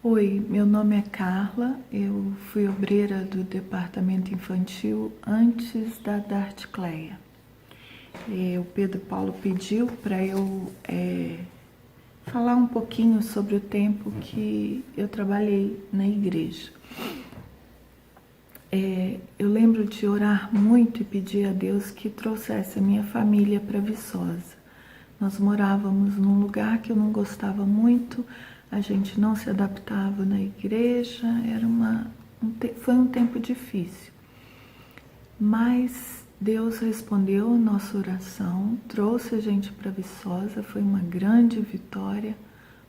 Oi, meu nome é Carla, eu fui obreira do departamento infantil antes da Dartcleia. O Pedro Paulo pediu para eu falar um pouquinho sobre o tempo que eu trabalhei na igreja. Eu lembro de orar muito e pedir a Deus que trouxesse a minha família para Viçosa. Nós morávamos num lugar que eu não gostava muito, a gente não se adaptava na igreja, foi um tempo difícil. Mas Deus respondeu a nossa oração, trouxe a gente para Viçosa, foi uma grande vitória,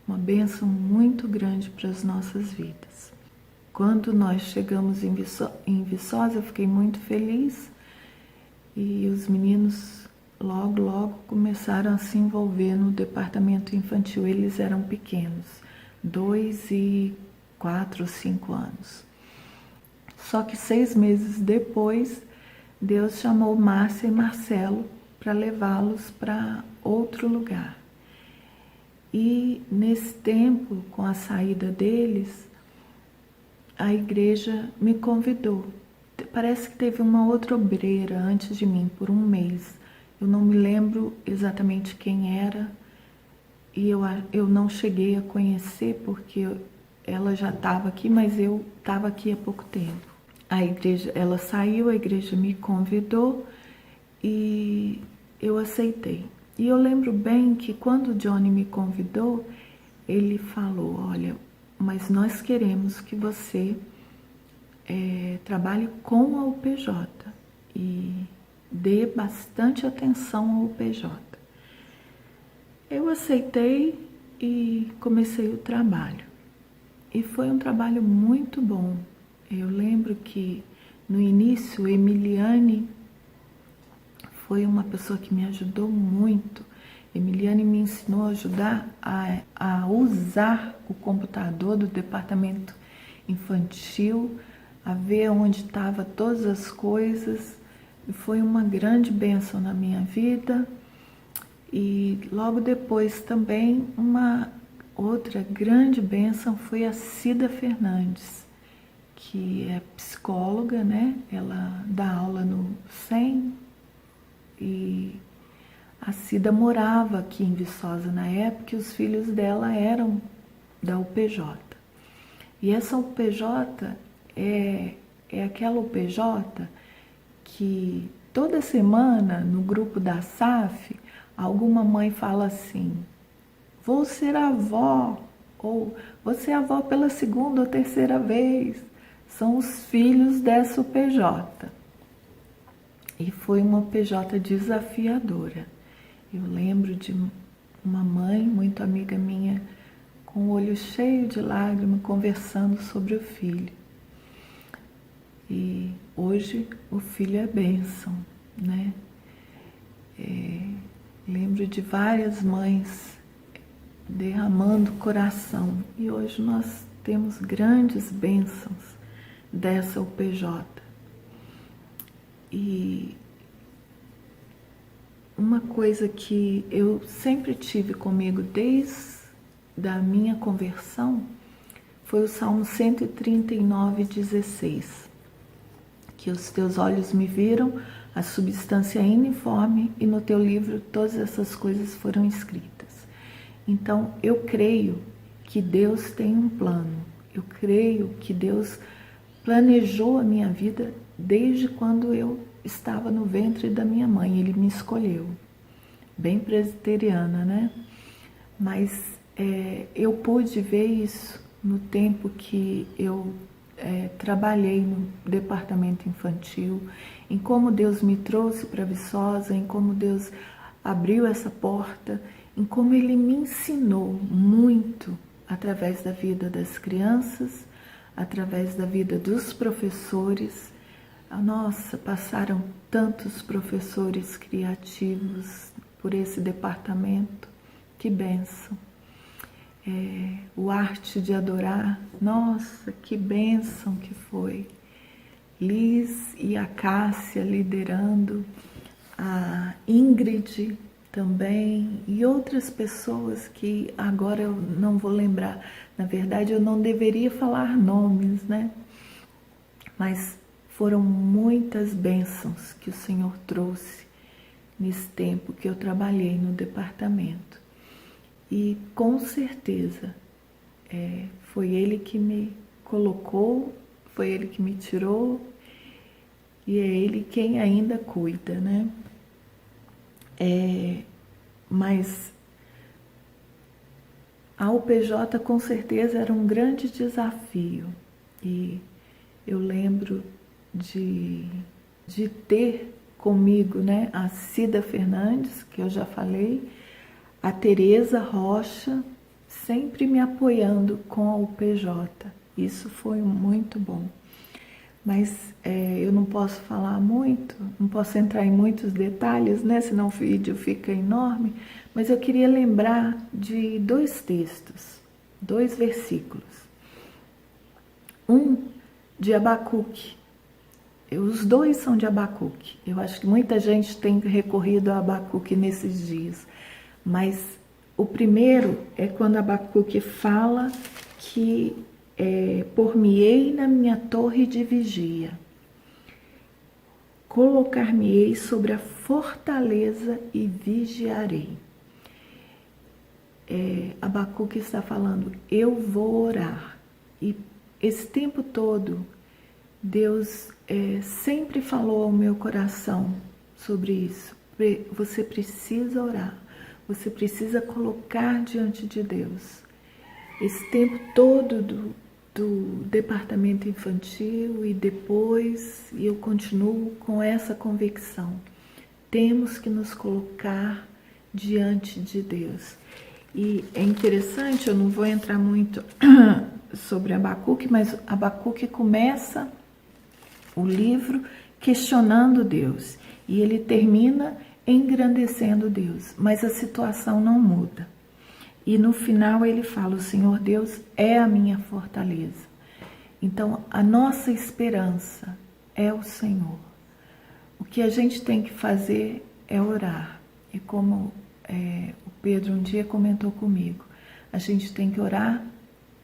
uma bênção muito grande para as nossas vidas. Quando nós chegamos em Viçosa, eu fiquei muito feliz e os meninos logo começaram a se envolver no departamento infantil. Eles eram pequenos, 2 e 4 ou 5 anos. Só que 6 meses depois, Deus chamou Márcia e Marcelo para levá-los para outro lugar. E nesse tempo, com a saída deles, a igreja me convidou. Parece que teve uma outra obreira antes de mim, por um mês. Eu não me lembro exatamente quem era e eu não cheguei a conhecer porque ela já estava aqui, mas eu estava aqui há pouco tempo. A igreja, ela saiu, a igreja me convidou e eu aceitei. E eu lembro bem que quando o Johnny me convidou, ele falou, olha, mas nós queremos que você trabalhe com a UPJ e dê bastante atenção ao UPJ. Eu aceitei e comecei o trabalho. E foi um trabalho muito bom. Eu lembro que no início, Emiliane foi uma pessoa que me ajudou muito. Emiliane me ensinou a ajudar a usar o computador do departamento infantil, a ver onde estavam todas as coisas. E foi uma grande bênção na minha vida. E logo depois também uma outra grande bênção foi a Cida Fernandes, que é psicóloga, né? Ela dá aula no SEM e a Cida morava aqui em Viçosa na época e os filhos dela eram da UPJ. E essa UPJ é aquela UPJ que toda semana no grupo da SAF, alguma mãe fala assim, vou ser avó, ou vou ser avó pela segunda ou terceira vez. São os filhos dessa UPJ. E foi uma UPJ desafiadora. Eu lembro de uma mãe, muito amiga minha, com o olho cheio de lágrimas, conversando sobre o filho. E hoje o filho é bênção, né? Lembro de várias mães derramando coração. E hoje nós temos grandes bênçãos dessa UPJ. E uma coisa que eu sempre tive comigo desde a minha conversão foi o Salmo 139:16, que os teus olhos me viram, a substância é uniforme, e no teu livro todas essas coisas foram escritas. Então, eu creio que Deus tem um plano. Eu creio que Deus planejou a minha vida desde quando eu estava no ventre da minha mãe. Ele me escolheu. Bem presbiteriana, né? Mas eu pude ver isso no tempo que eu trabalhei no departamento infantil, em como Deus me trouxe para Viçosa, em como Deus abriu essa porta, em como Ele me ensinou muito através da vida das crianças, através da vida dos professores. Nossa, passaram tantos professores criativos por esse departamento, que bênção. O Arte de Adorar, nossa, que bênção que foi. Liz e a Cássia liderando, a Ingrid também, e outras pessoas que agora eu não vou lembrar. Na verdade, eu não deveria falar nomes, né? Mas foram muitas bênçãos que o Senhor trouxe nesse tempo que eu trabalhei no departamento. E com certeza foi Ele que me colocou, foi Ele que me tirou, e é Ele quem ainda cuida, né? Mas a UPJ com certeza era um grande desafio, e eu lembro de ter comigo, né, a Cida Fernandes, que eu já falei, a Tereza Rocha, sempre me apoiando com a UPJ. Isso foi muito bom. Mas eu não posso falar muito, não posso entrar em muitos detalhes, né? Senão o vídeo fica enorme. Mas eu queria lembrar de 2 textos, 2 versículos. Um de Abacuque. Os 2 são de Abacuque. Eu acho que muita gente tem recorrido a Abacuque nesses dias. Mas o primeiro é quando Abacuque fala que por-me-ei na minha torre de vigia, colocar-me-ei sobre a fortaleza e vigiarei. Abacuque está falando, eu vou orar. E esse tempo todo, Deus sempre falou ao meu coração sobre isso. Você precisa orar, você precisa colocar diante de Deus. Esse tempo todo do departamento infantil e depois, e eu continuo com essa convicção, temos que nos colocar diante de Deus. E é interessante, eu não vou entrar muito sobre Abacuque, mas Abacuque começa o livro questionando Deus e ele termina engrandecendo Deus, mas a situação não muda. E no final ele fala, o Senhor Deus é a minha fortaleza. Então a nossa esperança é o Senhor. O que a gente tem que fazer é orar. E como o Pedro um dia comentou comigo, a gente tem que orar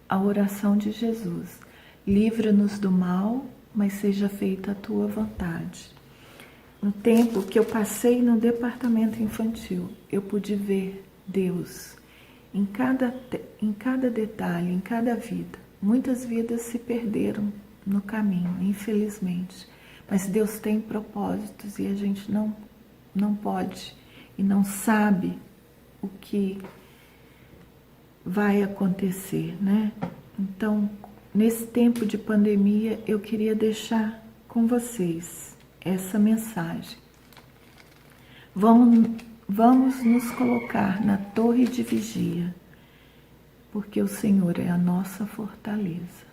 a oração de Jesus. Livra-nos do mal, mas seja feita a tua vontade. No tempo que eu passei no departamento infantil, eu pude ver Deus em cada detalhe, em cada vida. Muitas vidas se perderam no caminho, infelizmente. Mas Deus tem propósitos e a gente não pode e não sabe o que vai acontecer, né? Então, nesse tempo de pandemia, eu queria deixar com vocês essa mensagem. Vamos nos colocar na torre de vigia, porque o Senhor é a nossa fortaleza.